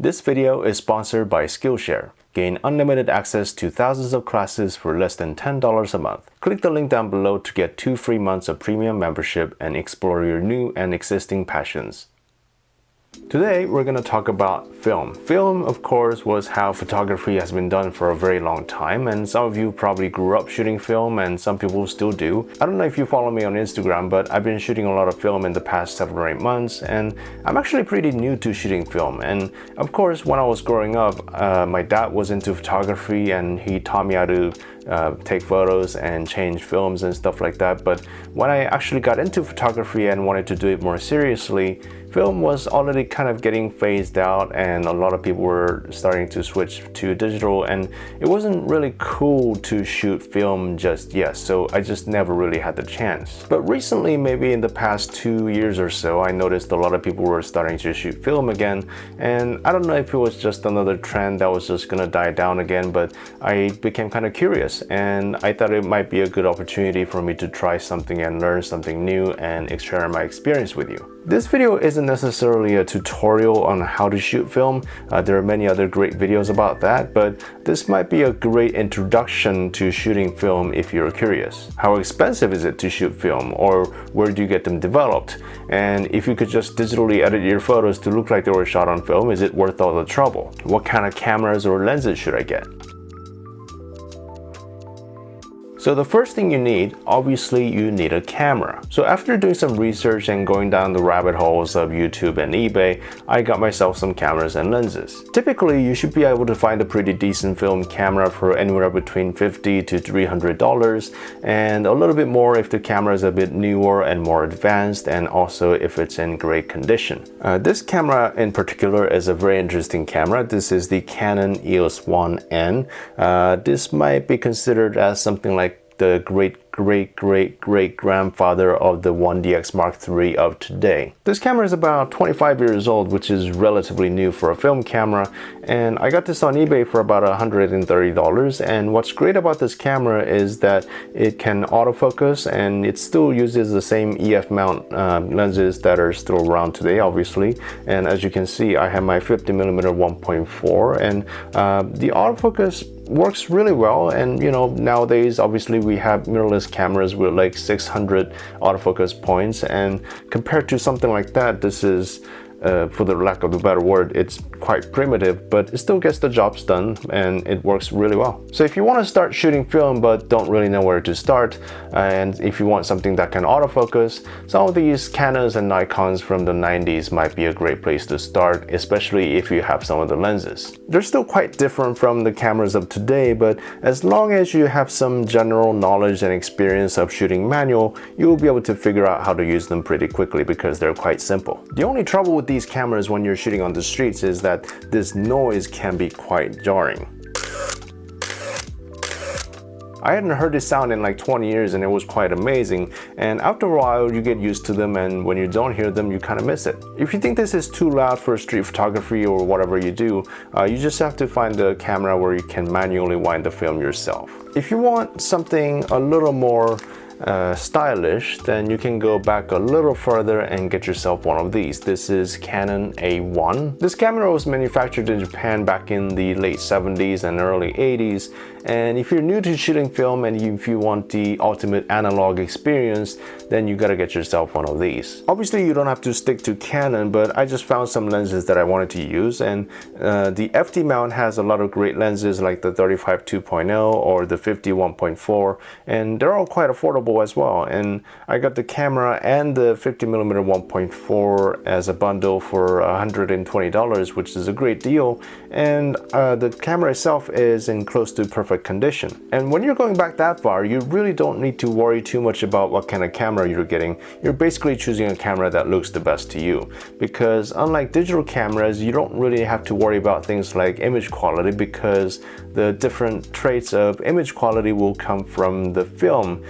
This video is sponsored by Skillshare. Gain unlimited access to thousands of classes for less than $10 a month. Click the link down below to get 2 free months of premium membership and explore your new and existing passions. Today, we're going to talk about film. Film, of course, was how photography has been done for a very long time, and some of you probably grew up shooting film, and some people still do. I don't know if you follow me on Instagram, but I've been shooting a lot of film in the past 7 or 8 months, and I'm actually pretty new to shooting film. And of course, when I was growing up, my dad was into photography, and he taught me how to take photos and change films and stuff like that. But when I actually got into photography and wanted to do it more seriously, film was already kind of getting phased out, and a lot of people were starting to switch to digital, and it wasn't really cool to shoot film just yet, so I just never really had the chance. But recently, maybe in the past 2 years or so, I noticed a lot of people were starting to shoot film again, and I don't know if it was just another trend that was just gonna die down again, but I became kind of curious, and I thought it might be a good opportunity for me to try something and learn something new and share my experience with you. This video isn't necessarily a tutorial on how to shoot film. There are many other great videos about that, but this might be a great introduction to shooting film if you're curious. How expensive is it to shoot film, or where do you get them developed? And if you could just digitally edit your photos to look like they were shot on film, is it worth all the trouble? What kind of cameras or lenses should I get? So the first thing you need, obviously you need a camera. So after doing some research and going down the rabbit holes of YouTube and eBay, I got myself some cameras and lenses. Typically, you should be able to find a pretty decent film camera for anywhere between $50 to $300, and a little bit more if the camera is a bit newer and more advanced, and also if it's in great condition. This camera in particular is a very interesting camera. This is the Canon EOS 1N. This might be considered as something like the great-great-great-great-grandfather of the 1DX Mark III of today. This camera is about 25 years old, which is relatively new for a film camera, and I got this on eBay for about $130. And what's great about this camera is that it can autofocus, and it still uses the same EF mount lenses that are still around today, obviously. And as you can see, I have my 50mm 1.4, and the autofocus works really well. And you know, nowadays obviously we have mirrorless cameras with like 600 autofocus points, and compared to something like that, this is for the lack of a better word, it's quite primitive, but it still gets the jobs done, and it works really well. So if you want to start shooting film but don't really know where to start, and if you want something that can autofocus, some of these Canons and Nikons from the 90s might be a great place to start, especially if you have some of the lenses. They're still quite different from the cameras of today, but as long as you have some general knowledge and experience of shooting manual, you'll be able to figure out how to use them pretty quickly because they're quite simple. The only trouble with these cameras when you're shooting on the streets is that this noise can be quite jarring. I hadn't heard this sound in like 20 years, and it was quite amazing, and after a while you get used to them, and when you don't hear them you kind of miss it. If you think this is too loud for street photography or whatever you do, you just have to find a camera where you can manually wind the film yourself. If you want something a little more stylish, then you can go back a little further and get yourself one of these. This is Canon A1. This camera was manufactured in Japan back in the late 70s and early 80s, and if you're new to shooting film and if you want the ultimate analog experience, then you gotta get yourself one of these. Obviously you don't have to stick to Canon, but I just found some lenses that I wanted to use, and the FD mount has a lot of great lenses like the 35 2.0 or the 50 1.4, and they're all quite affordable as well. And I got the camera and the 50mm 1.4 as a bundle for $120, which is a great deal, and the camera itself is in close to perfect condition. And when you're going back that far, you really don't need to worry too much about what kind of camera you're getting. You're basically choosing a camera that looks the best to you, because unlike digital cameras, you don't really have to worry about things like image quality, because the different traits of image quality will come from the film,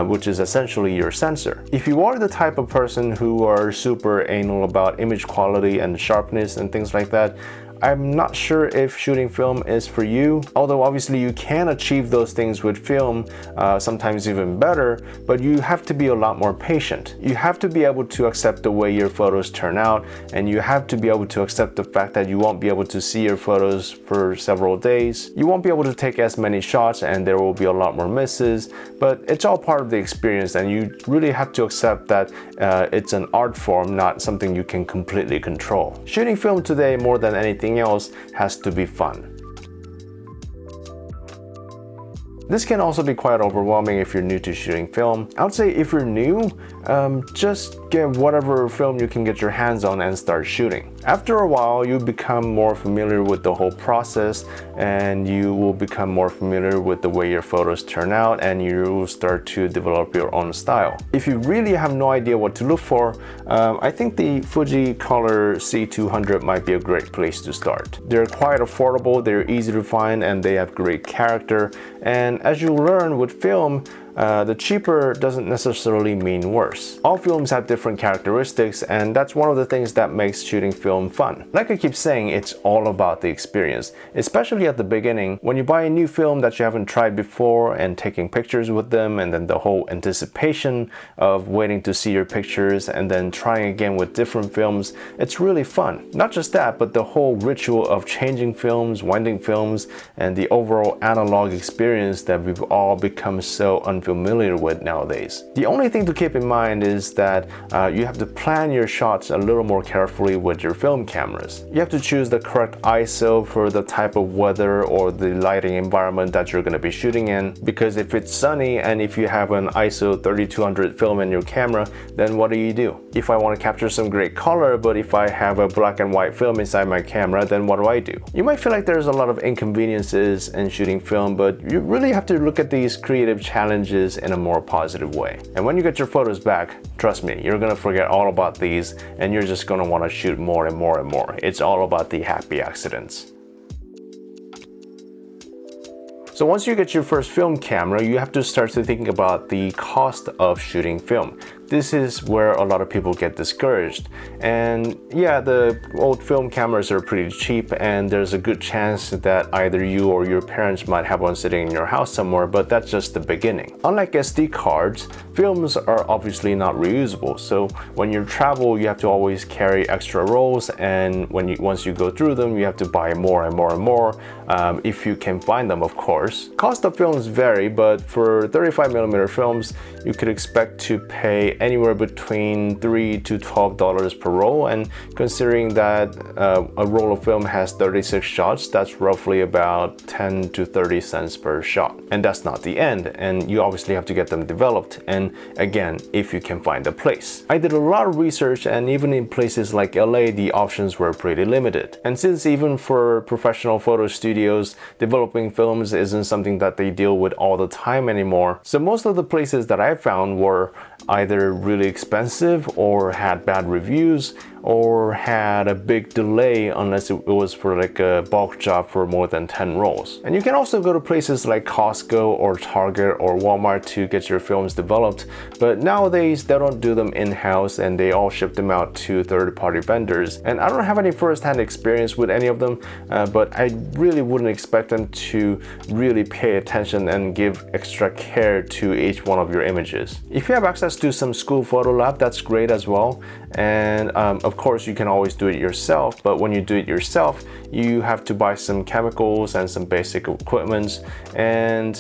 which is essentially your sensor. If you are the type of person who are super anal about image quality and sharpness and things like that, I'm not sure if shooting film is for you, although obviously you can achieve those things with film, sometimes even better, but you have to be a lot more patient. You have to be able to accept the way your photos turn out, and you have to be able to accept the fact that you won't be able to see your photos for several days. You won't be able to take as many shots and there will be a lot more misses, but it's all part of the experience, and you really have to accept that it's an art form, not something you can completely control. Shooting film today, more than anything else, has to be fun. This can also be quite overwhelming if you're new to shooting film. I would say if you're new, just get whatever film you can get your hands on and start shooting. After a while, you become more familiar with the whole process, and you will become more familiar with the way your photos turn out, and you will start to develop your own style. If you really have no idea what to look for, I think the Fuji Color C200 might be a great place to start. They're quite affordable, they're easy to find, and they have great character. And as you learn with film, the cheaper doesn't necessarily mean worse. All films have different characteristics, and that's one of the things that makes shooting film fun. Like I keep saying, it's all about the experience, especially at the beginning. When you buy a new film that you haven't tried before and taking pictures with them, and then the whole anticipation of waiting to see your pictures and then trying again with different films, it's really fun. Not just that, but the whole ritual of changing films, winding films, and the overall analog experience that we've all become so unfamiliar with nowadays. The only thing to keep in mind is that you have to plan your shots a little more carefully with your film cameras. You have to choose the correct ISO for the type of weather or the lighting environment that you're going to be shooting in, because if it's sunny and if you have an ISO 3200 film in your camera, then what do? If I want to capture some great color, but if I have a black and white film inside my camera, then what do? You might feel like there's a lot of inconveniences in shooting film, but you really have to look at these creative challenges in a more positive way. And when you get your photos back, trust me, you're gonna forget all about these, and you're just gonna want to shoot more and more and more. It's all about the happy accidents. So once you get your first film camera, you have to start to think about the cost of shooting film. This is where a lot of people get discouraged. And yeah, the old film cameras are pretty cheap, and there's a good chance that either you or your parents might have one sitting in your house somewhere, but that's just the beginning. Unlike SD cards, films are obviously not reusable. So when you travel, you have to always carry extra rolls, and once you go through them, you have to buy more and more and more, if you can find them, of course. Cost of films vary, but for 35mm films, you could expect to pay anywhere between $3 to $12 per roll, and considering that a roll of film has 36 shots, that's roughly about 10 to 30 cents per shot. And that's not the end, and you obviously have to get them developed, and again, if you can find a place. I did a lot of research, and even in places like LA, the options were pretty limited. And since even for professional photo studios, developing films isn't something that they deal with all the time anymore, so most of the places that I found were either really expensive or had bad reviews or had a big delay unless it was for like a bulk job for more than 10 rolls. And you can also go to places like Costco or Target or Walmart to get your films developed, but nowadays they don't do them in-house and they all ship them out to third-party vendors. And I don't have any first-hand experience with any of them, but I really wouldn't expect them to really pay attention and give extra care to each one of your images. If you have access to some school photo lab, that's great as well. And of course you can always do it yourself, but when you do it yourself, you have to buy some chemicals and some basic equipment, and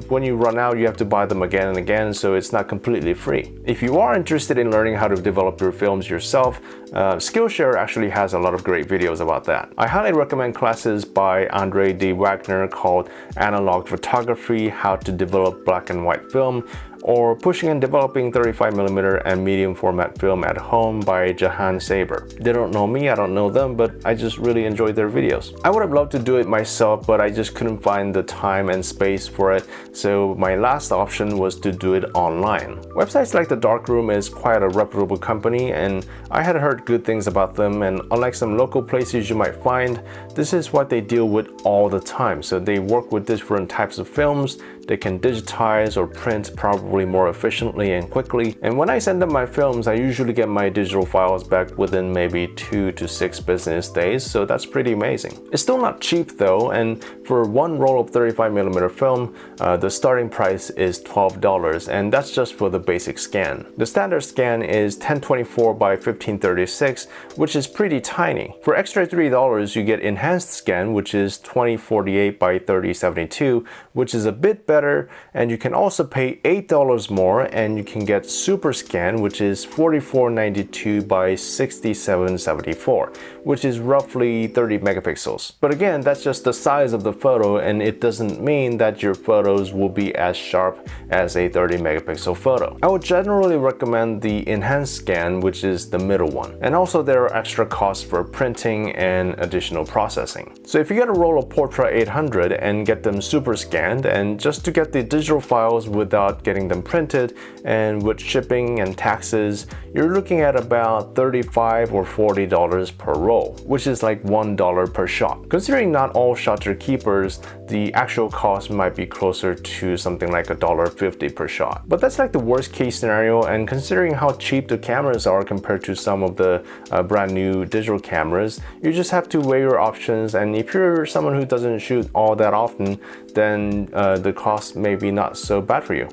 when you run out, you have to buy them again and again, so it's not completely free. If you are interested in learning how to develop your films yourself, Skillshare actually has a lot of great videos about that. I highly recommend classes by Andre D. Wagner called Analog Photography: How to Develop Black and White Film, or Pushing and Developing 35mm and Medium Format Film at Home by Jahan Saber. They don't know me, I don't know them, but I just really enjoyed their videos. I would have loved to do it myself, but I just couldn't find the time and space for it, so my last option was to do it online. Websites like The Darkroom is quite a reputable company, and I had heard good things about them, and unlike some local places you might find, this is what they deal with all the time. So they work with different types of films, They can digitize or print probably more efficiently and quickly. And when I send them my films, I usually get my digital files back within maybe 2 to 6 business days, so that's pretty amazing. It's still not cheap though, and for one roll of 35mm film, the starting price is $12, and that's just for the basic scan. The standard scan is 1024 by 1536, which is pretty tiny. For extra $3, you get enhanced scan, which is 2048 by 3072, which is a bit better, and you can also pay $8 more and you can get super scan, which is 4492 by 6774, which is roughly 30 megapixels. But again, that's just the size of the photo, and it doesn't mean that your photos will be as sharp as a 30 megapixel photo. I would generally recommend the enhanced scan, which is the middle one. And also there are extra costs for printing and additional processing. So if you get a roll of Portra 800 and get them super scanned, and just to get the digital files without getting them printed and with shipping and taxes, you're looking at about $35 or $40 per roll, which is like $1 per shot. Considering not all shots are keepers, the actual cost might be closer to something like $1.50 per shot. But that's like the worst case scenario, and considering how cheap the cameras are compared to some of the brand new digital cameras, you just have to weigh your options, and if you're someone who doesn't shoot all that often, then the cost may be not so bad for you.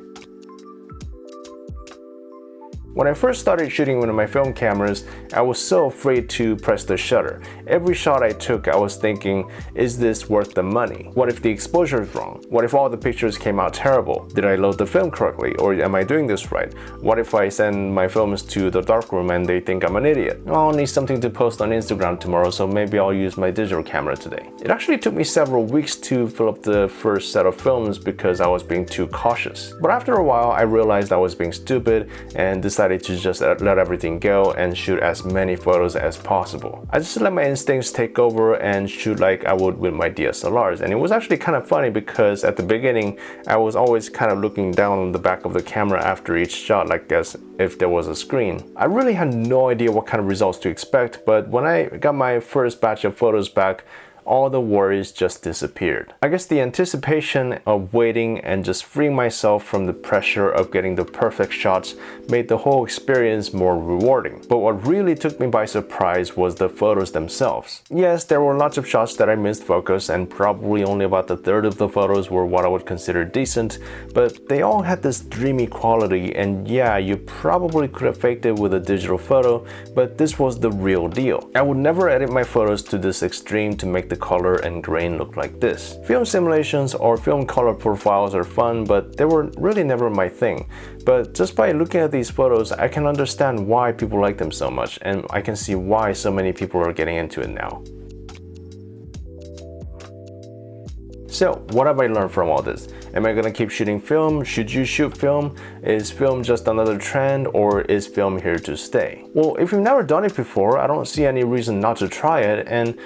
When I first started shooting with my film cameras, I was so afraid to press the shutter. Every shot I took, I was thinking, is this worth the money? What if the exposure is wrong? What if all the pictures came out terrible? Did I load the film correctly, or am I doing this right? What if I send my films to the darkroom and they think I'm an idiot? I'll need something to post on Instagram tomorrow, so maybe I'll use my digital camera today. It actually took me several weeks to fill up the first set of films because I was being too cautious. But after a while, I realized I was being stupid and decided to just let everything go and shoot as many photos as possible. I just let my instincts take over and shoot like I would with my DSLRs, and it was actually kind of funny because at the beginning I was always kind of looking down on the back of the camera after each shot, like as if there was a screen. I really had no idea what kind of results to expect, but when I got my first batch of photos back, all the worries just disappeared. I guess the anticipation of waiting and just freeing myself from the pressure of getting the perfect shots made the whole experience more rewarding. But what really took me by surprise was the photos themselves. Yes, there were lots of shots that I missed focus, and probably only about a third of the photos were what I would consider decent, but they all had this dreamy quality, and yeah, you probably could have faked it with a digital photo, but this was the real deal. I would never edit my photos to this extreme to make the color and grain look like this. Film simulations or film color profiles are fun, but they were really never my thing. But just by looking at these photos, I can understand why people like them so much, and I can see why so many people are getting into it now. So, what have I learned from all this? Am I gonna keep shooting film? Should you shoot film? Is film just another trend, or is film here to stay? Well, if you've never done it before, I don't see any reason not to try it, and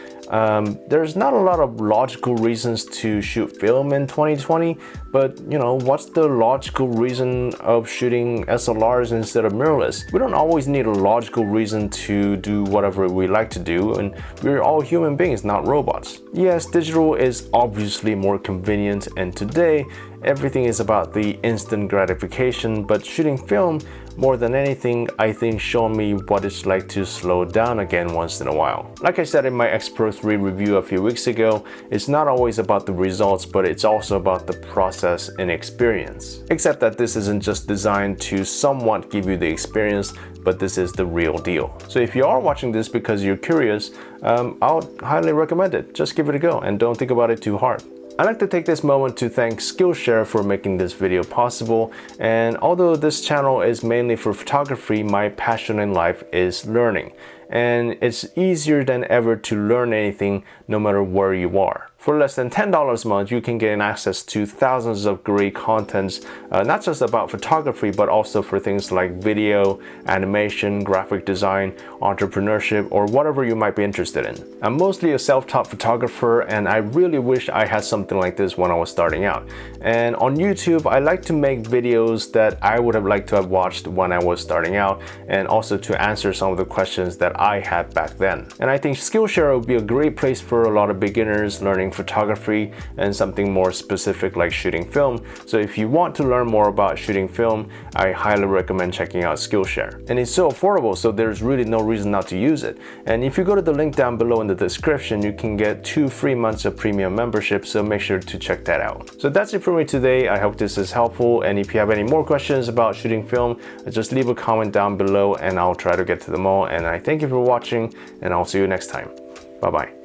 there's not a lot of logical reasons to shoot film in 2020, but you know, what's the logical reason of shooting SLRs instead of mirrorless? We don't always need a logical reason to do whatever we like to do, and we're all human beings, not robots. Yes, digital is obviously more convenient, and today everything is about the instant gratification, but shooting film, more than anything, I think showed me what it's like to slow down again once in a while. Like I said in my X Pro 3 review a few weeks ago, it's not always about the results, but it's also about the process and experience. Except that this isn't just designed to somewhat give you the experience, but this is the real deal. So if you are watching this because you're curious, I would highly recommend it. Just give it a go and don't think about it too hard. I'd like to take this moment to thank Skillshare for making this video possible, and although this channel is mainly for photography, my passion in life is learning, and it's easier than ever to learn anything no matter where you are. For less than $10 a month, you can gain access to thousands of great contents, not just about photography, but also for things like video, animation, graphic design, entrepreneurship, or whatever you might be interested in. I'm mostly a self-taught photographer, and I really wish I had something like this when I was starting out. And on YouTube, I like to make videos that I would have liked to have watched when I was starting out, and also to answer some of the questions that I had back then. And I think Skillshare would be a great place for a lot of beginners learning photography and something more specific like shooting film. So if you want to learn more about shooting film, I highly recommend checking out Skillshare. And it's so affordable, so there's really no reason not to use it. And if you go to the link down below in the description, you can get 2 free months of premium membership, so make sure to check that out. So that's it for me today. I hope this is helpful, and if you have any more questions about shooting film, just leave a comment down below and I'll try to get to them all. And I thank you for watching, and I'll see you next time. Bye bye.